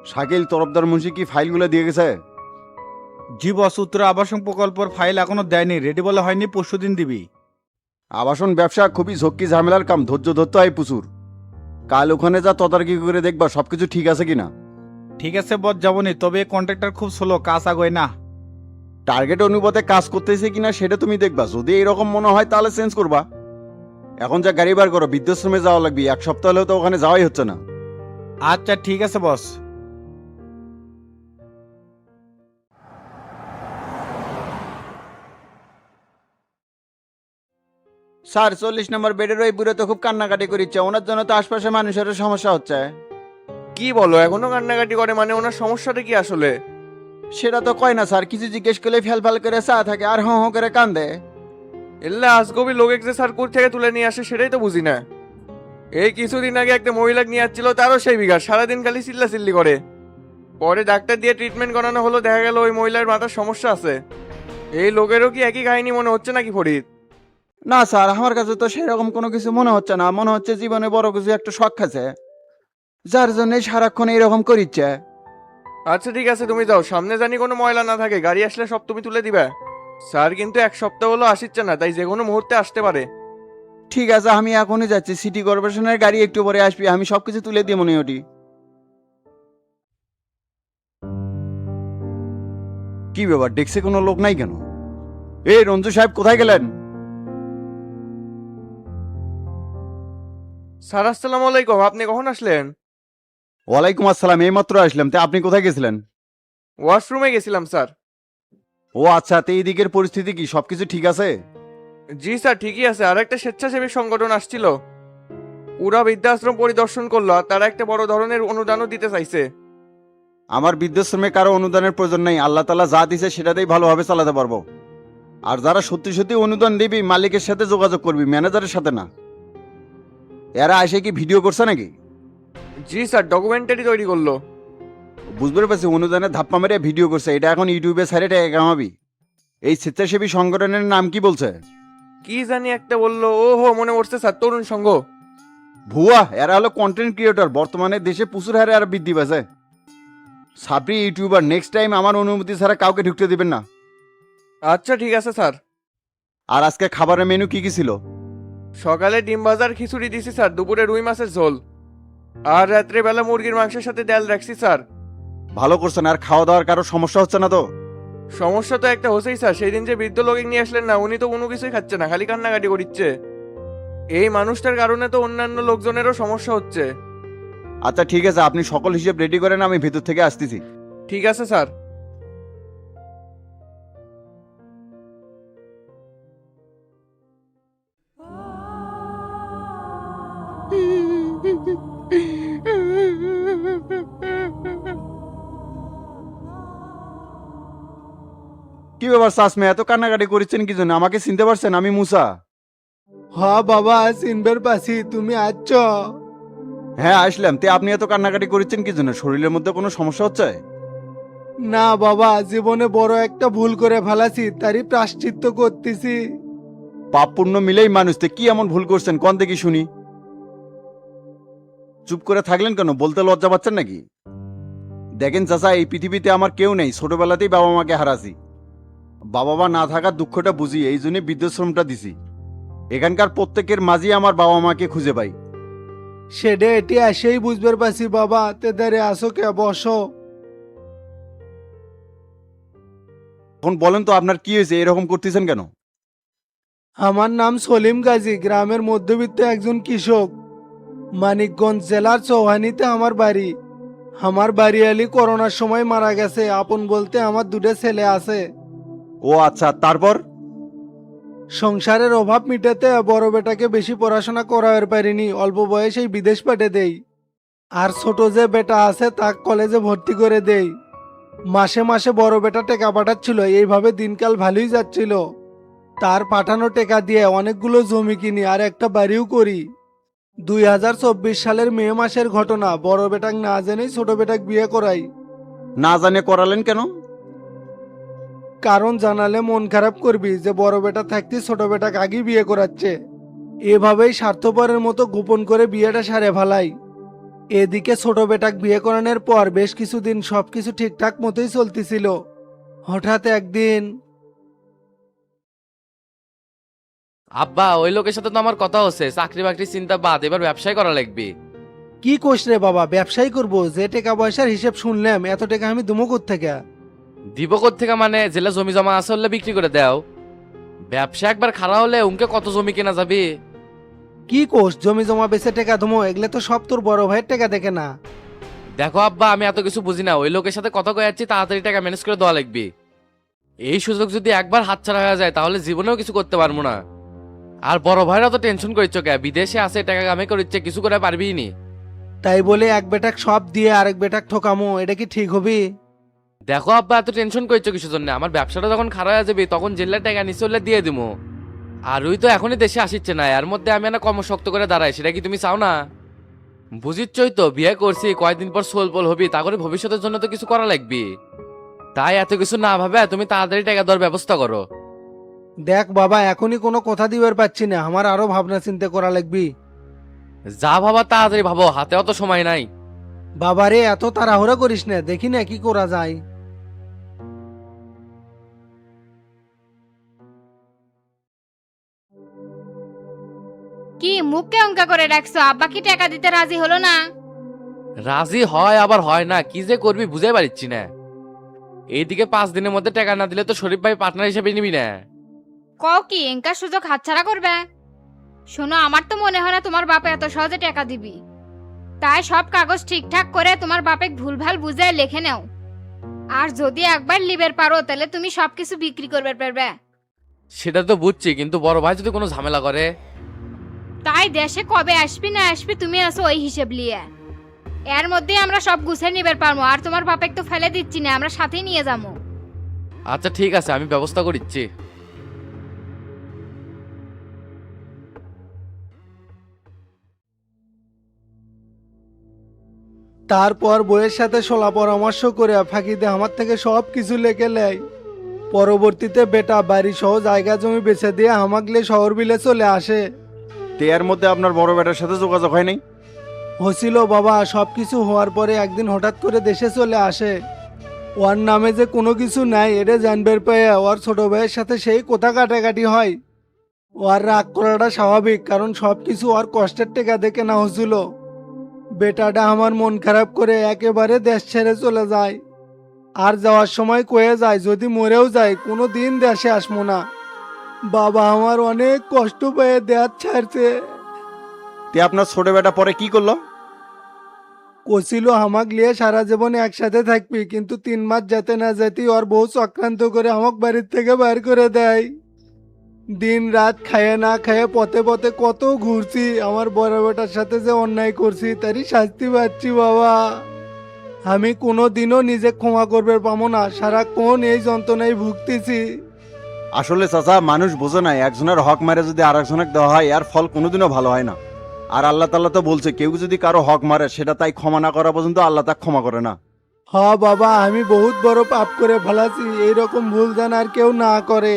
শাকিল তরফদার মুন্সি কি ফাইলগুলো দিয়ে গেছে? জি বস, উত্তর আবাসন প্রকল্পের ফাইল এখনো দেয়নি, রেডি বলে হয়নি, পরশুদিন দিবি। আবাসন ব্যবসা খুবই ঝক্কি ঝামেলার কাম, ধৈর্য ধরতে হয় প্রচুর। কাল ওখানে যা তদারকি করে দেখবা সবকিছু ঠিক আছে কিনা। ঠিক আছে বস, যাবনি, তবে কন্ট্রাক্টর খুব স্লো, কাজ আgoয় না। টার্গেট অনুপাতে কাজ করতেছে কিনা সেটা তুমি দেখবা, যদি এরকম মনে হয় তাহলে চেঞ্জ করবা। এখন যা গাড়ি বার করো, বৃদ্ধাশ্রমে যাওয়া লাগবে, এক সপ্তাহ হলেও তো ওখানে যাওয়াই হচ্ছে না। আচ্ছা ঠিক আছে বস। স্যার 40 নম্বর বেডের ওই বুড়ো তো খুব কান্নাকাটি করিচ্ছে, ওনার জন্য তো আশপাশে মানুষের সমস্যা হচ্ছে। কি বলো, এখনো কান্নাকাটি করে? মানে ওনার সমস্যাটা কি আসলে? সেটা তো কয় না স্যার, কিছু জিজ্ঞেস করলে ফেল ফেল করে চা থাকে আর হঁ হঁ করে কান্দে। এল্লা আজগবি লোক যে স্যার কোথা থেকে তুলে নিয়ে আসে সেটাই তো বুঝি না। এই কিছুদিন আগে একটা মহিলা নিয়ে আসছিল, তারও সেই বিঘা, সারাদিন খালি চিল্লা চিল্লি করে। পরে ডাক্তার দিয়ে ট্রিটমেন্ট করানো হলো, দেখা গেল ওই মহিলার মাথার সমস্যা আছে। এই লোকেরও কি একই কাহিনী মনে হচ্ছে নাকি ফরিদ? না স্যার, আমার কাছে তো সেরকম কোনো কিছু মনে হচ্ছে না, মনে হচ্ছে জীবনে বড় কিছু একটা শখ আছে, যার জন্য সারাক্ষণ এইরকম করিচ্ছে। আচ্ছা ঠিক আছে, তুমি যাও, সামনে জানি কোনো ময়লা না থাকে, গাড়ি আসলে সব তুমি তুলে দিবে। স্যার কিন্তু এক সপ্তাহ হলো আসিচ্ছে না, তাই যে কোনো মুহূর্তে আসতে পারে। ঠিক আছে, আমি এখনই যাচ্ছি, সিটি কর্পোরেশনের গাড়ি একটু পরে আসবি, আমি সবকিছু তুলে দিয়ে মনে ওটি। কি ব্যাপার, ডেস্কে কোনো লোক নাই কেন? এই রঞ্জু সাহেব কোথায় গেলেন? স্যার আসসালামু আলাইকুম, আপনি কখন আসলেন? ওয়ালাইকুম আসসালাম, এইমাত্র আসলাম। তা আপনি কোথায় গেছিলেন? ওয়াশরুমে গেছিলাম স্যার। ও আচ্ছা, তো এই দিকের পরিস্থিতি কি, সবকিছু ঠিক আছে? জি স্যার ঠিকই আছে, আর একটা স্বেচ্ছাসেবী সংগঠন আসছিল, পুরা বৃদ্ধাশ্রম পরিদর্শন করলো, আর তারা একটা বড় ধরনের অনুদানও দিতে চাইছে। আমার বৃদ্ধাশ্রমে কারো অনুদানের প্রয়োজন নেই, আল্লাহ তালা যা দিছে সেটাতেই ভালোভাবে চালাতে পারবো। আর যারা সত্যি সত্যি অনুদান দিবি, মালিকের সাথে যোগাযোগ করবি, ম্যানেজারের সাথে না। এরা এসে কি ভিডিও করছে নাকি? জি স্যার, ডকুমেন্টারি তৈরি করলো। বুঝতে পারছি, অনুদানে ধাপ্পা মেরে ভিডিও করছে, এটা এখন ইউটিউবে সাইডে টাকা কামাবি। এই স্বেচ্ছাসেবী সংগঠনের নাম কি বলছে? কি জানি একটা বললো, ও হো মনে পড়ছে স্যার, তরুণ সংঘ। ভুয়া, এরা হলো কন্টেন্ট ক্রিয়েটর, বর্তমানে দেশে প্রচুর হারে আর বৃদ্ধি পাচ্ছে। সাপ্রি ইউটিউবার, নেক্সট টাইম আমার অনুমতি ছাড়া কাউকে ঢুকতে দিবেন না। আচ্ছা ঠিক আছে স্যার। আর আজকে খাবারের মেনু কি কি ছিল? সকালে ডিম ভাজার খিচুড়ি দিছি স্যার, দুপুরে রুই মাছের ঝোল, আর রাত্রে বেলা মুরগির মাংসের সাথে ডাল রাখছি স্যার। ভালো করছেন। আর খাওয়া দাওয়ার কারো সমস্যা হচ্ছে না তো? সমস্যা তো একটা হচ্ছেই স্যার, সেই দিন যে বৃদ্ধ লোক নিয়ে আসলেন না, উনি তো কোনো কিছুই খাচ্ছে না, খালি কান্নাকাটি করিচ্ছে। এই মানুষটার কারণে তো অন্যান্য লোকজনেরও সমস্যা হচ্ছে। আচ্ছা ঠিক আছে, আপনি সকল হিসেব রেডি করেন, আমি ভেতর থেকে আসতেছি। ঠিক আছে স্যার। কি ব্যাপার সাসমে, এত কান্নাকাটি করছেন কি জন্য? আমাকে চিনতে পারছেন? আমি মুসা। হ বাবা, চিনবার পাছি, তুমি আছ? হ্যাঁ আসলাম। তে আপনি এত কান্নাকাটি করছেন কি জন্য? শরীরের মধ্যে কোনো সমস্যা হচ্ছে? না বাবা, জীবনে বড় একটা ভুল করে ফেলাছি, তারই প্রায়শ্চিত্ত করতেছি। পাপ পুণ্য মিলেই মানুষ, তে কি এমন ভুল করছেন কোন দেখি শুনি। চুপ করে থাকলেন কেন? বলতে লজ্জা পাচ্ছেন নাকি? দেখেন চাচা, এই পৃথিবীতে আমার কেউ নেই, ছোটবেলাতেই বাবা মাকে হারাছি। বাবা মা না থাকার দুঃখটা বুঝি, এই জন্য বৃদ্ধাশ্রমটা দিছি। এখানকার প্রত্যেকের মাঝে আমার বাবা মাকে খুঁজে পাই। সেডে এটি এসেই বুঝবার পাছি বাবা, তে দাঁড়ে আসো কে, বসো। এখন বলেন তো আপনার কি হয়েছে, এরকম করতেছেন কেন? আমার নাম সলিম গাজী, গ্রামের মধ্যবিত্ত একজন কৃষক। মানিকগঞ্জ জেলার চৌহানিতে আমার বাড়ি। আমার বাড়িয়ালি করোনার সময় মারা গেছে, আপন বলতে আমার দুটো ছেলে আছে। ও আচ্ছা, তারপর? সংসারের অভাব মিটাতে বড় বেটাকে বেশি পড়াশোনা করাতে পারিনি, অল্প বয়সেই বিদেশ পাঠিয়ে দেই। আর ছোট যে বেটা আছে তাক কলেজে ভর্তি করে দেই। মাসে মাসে বড় বেটা টেকা পাঠাচ্ছিল, এইভাবে দিনকাল ভালোই যাচ্ছিল। তার পাঠানো টেকা দিয়ে অনেকগুলো জমি কিনি আর একটা বাড়িও করি। 2024 সালের মে মাসের ঘটনা, বড় বেটাক না জেনেই ছোট বেটাক বিয়ে করাই। না জানে করালেন কেন? কারণ জানালে মন খারাপ করবি যে বড় বেটা থাকতে ছোট বেটাকে আগেই বিয়ে করাচ্ছে। এভাবেই স্বার্থপরের মতো গোপন করে বিয়েটা সারে ফেলাই। এদিকে ছোট বেটাক বিয়ে করানোর পর বেশ কিছুদিন সবকিছু ঠিকঠাক মতোই চলতেছিল। হঠাৎ একদিন আব্বা ওই লোকের সাথে তো আমার কথা হচ্ছে, চাকরি বাকরি চিন্তা বাদ, এবার ব্যবসায় করা লাগবে। কি কোষ রে বাবা, ব্যবসায়ী করবো? যে টাকা পয়সার হিসেব শুনলাম, এত টাকা আমি দুমো থেকে। দিব থেকে মানে জেলা জমি জমা আছে হলে বিক্রি করে দাও। ব্যবসা একবার খারাপ হলে উনকে কত জমি কেনা যাবে। কি কোষ, জমি জমা বেচে টাকা দুমো? এগুলো তো সব তোর বড় ভাইয়ের টাকা দেখে না। দেখো আব্বা, আমি এত কিছু বুঝি না, ওই লোকের সাথে কথা কয়ে যাচ্ছি, তাড়াতাড়ি টাকা ম্যানেজ করে দেওয়া লাগবে। এই সুযোগ যদি একবার হাতছাড়া হয়ে যায় তাহলে জীবনেও কিছু করতে পারবো না। আর বড় ভাইরা তো টেনশন করিচ্ছ কে, বিদেশে আছে টাকা কামাই করিচ্ছে, কিছু করে পারবি নি। তাই বলে এক বেটাক সব দিয়ে আরেক বেটাক ঠকামো, এটা কি ঠিক হবে? দেখো আব্বা, এত টেনশন করছো কিছু জন্য? আমার ব্যবসাটা যখন খারাপ হয়ে যাবে তখন জেলের টাকা নিচে হলে দিয়ে দিবো। আর ওই তো এখনই দেশে আসিচ্ছে না, এর মধ্যে আমি না কর্মশক্ত করে দাঁড়াই, সেটা কি তুমি চাও না? বুঝিচ্ছই তো, বিয়ে করছি, কয়েকদিন পর সোল পোল হবি, তা করে ভবিষ্যতের জন্য তো কিছু করা লাগবে। তাই এত কিছু না ভাবে তুমি তাড়াতাড়ি টাকা দেওয়ার ব্যবস্থা করো। দেখ বাবা, এখনই কোনো কথা দিবার পাচ্ছি না, আমার আরো ভাবনা চিন্তা করা লাগবে। যা ভাবা তাড়াতাড়ি ভাবো, হাতে অত সময় নাই। বাবারে এত তাড়াহুড়া করিস না, দেখি না কি করা যায়। কি মুখকে অঙ্কা করে রাখছো? আব্বা কি টাকা দিতে রাজি হলো না? রাজি হয় আবার হয় না, কি যে করবি বুঝে পারছি না। এইদিকে 5 দিনের মধ্যে টাকা না দিলে তো শরীফ ভাই পার্টনার হিসেবে নিবি না। কও কি এঙ্কার সুযোগ হাতছাড়া করবে? শোনো, আমার তো মনে হয় না তোমার বাপে এত সহজে টাকা দিবি। তাই সব কাগজ ঠিকঠাক করে তোমার বাপে ভুলভাল বুঝে লিখে নাও। আর যদি একবার লিবের পারো তাহলে তুমি সবকিছু বিক্রি করবে পারবে। সেটা তো বুঝছি, কিন্তু বড় ভাই যদি কোনো ঝামেলা করে? তাই দেশে কবে আসবি না আসবি তুমি আছো ওই হিসেব লিয়ে। এর মধ্যে আমরা সব গুছিয়ে নিবার পারবো। আর তোমার বাপেক তো ফেলে দিচ্ছি না, আমরা সাথেই নিয়ে যাবো। আচ্ছা ঠিক আছে, আমি ব্যবস্থা করিচ্ছি। তারপর বইয়ের সাথে সোলা পরামর্শ করে ফাঁকিতে আমার থেকে সব কিছু লেখে নেয়। পরবর্তীতে বেটা বাড়ি সহ জায়গা জমি বেচে দিয়ে হামাগলে শহর বিলে চলে আসে। তে এর মধ্যে আপনার বড় বেটার সাথে যোগাযোগ হয় নাই? হছিল বাবা, সব কিছু হওয়ার পরে একদিন হঠাৎ করে দেশে চলে আসে। ওর নামে যে কোনো কিছু নাই এটা জানবার পেয়ে ওর ছোট ভাইয়ের সাথে সেই কথা কাটাকাটি হয়। ওর রাগ করাটা স্বাভাবিক, কারণ সব কিছু ওর কষ্টের টাকা দেখে না হচ্ছিল। বেটাটা আমার মন খারাপ করে একেবারে দেশ ছেড়ে চলে যায়। আর যাওয়ার সময় কয়ে যায় যদি মরেও যায় কোনো দিন দেশে আসবো না। বাবা আমার অনেক কষ্ট পেয়ে দেশ ছাড়ছে। তে আপনার ছোট বেটা পরে কি করলো? কছিল আমাক লিয়ে সারা জীবন একসাথে থাকবি, কিন্তু 3 মাস যেতে না যেতেই ওর বউ চক্রান্ত করে আমাক বাড়ির থেকে বাইর করে দেয়। দিন রাত খায়ে না খায়ে পথে পথে কত ঘুরছি, আমার বড় বেটার সাথে যে অন্যায় করছি তারই শাস্তি পাচ্ছি বাবা। আমি কোনো দিনও নিজে ক্ষমা করবে পাবো না, সারাক্ষণ এই যন্ত্রণায় ভুগতেছি। আসলে চাচা, মানুষ বোঝে না, একজনের হক মারে যদি আর একজনের দেওয়া হয় এর ফল কোনোদিনও ভালো হয় না। আর আল্লাহ তাআলা তো বলছে কেউ যদি কারো হক মারে সেটা তাই ক্ষমা না করা পর্যন্ত আল্লাহ তাকে ক্ষমা করে না। হ বাবা, আমি বহুত বড় পাপ করে ফেলাছি, এইরকম ভুল যেন আর কেউ না করে।